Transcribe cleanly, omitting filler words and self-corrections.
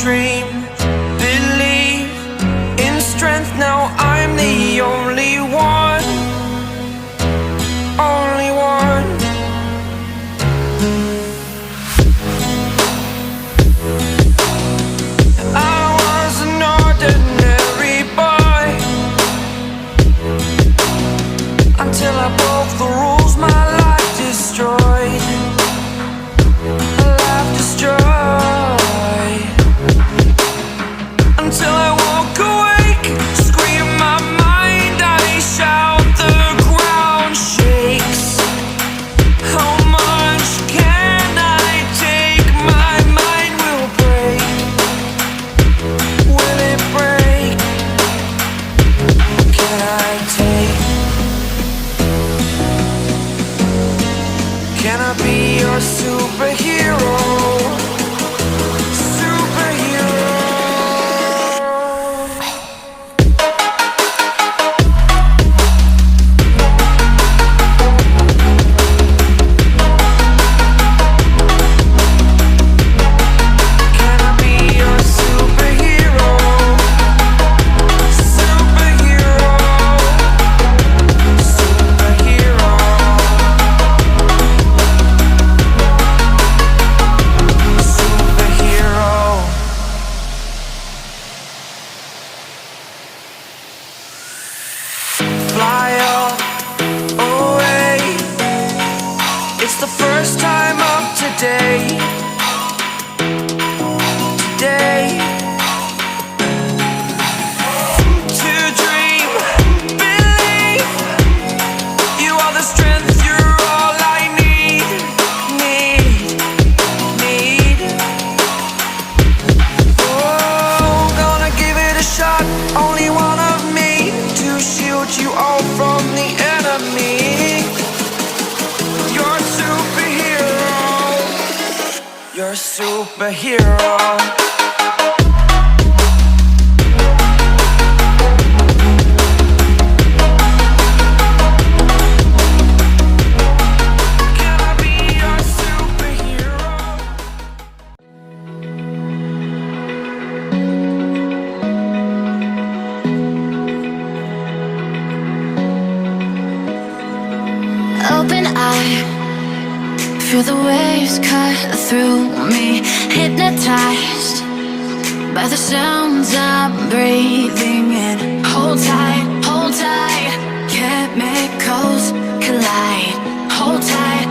dream, believe in strength. Now I'm the only one, only one. I was an ordinary boy until I broke the rules, my life destroyed, life destroyed. Until I walk awake, scream my mind, I shout, the ground shakes. How much can I take? My mind will break. Will it break? Can I take? Can I be your superhero? Fly away. It's the first time of today. Today. To dream, believe. You are the strength, you're all I need. Need. Oh, gonna give it a shot. Only one of me to shield you all from the enemy. You're a superhero. You're a superhero. Can I be your superhero? Open eye, feel the waves cut through me. Hypnotized by the sounds I'm breathing in. Hold tight, chemicals collide. Hold tight,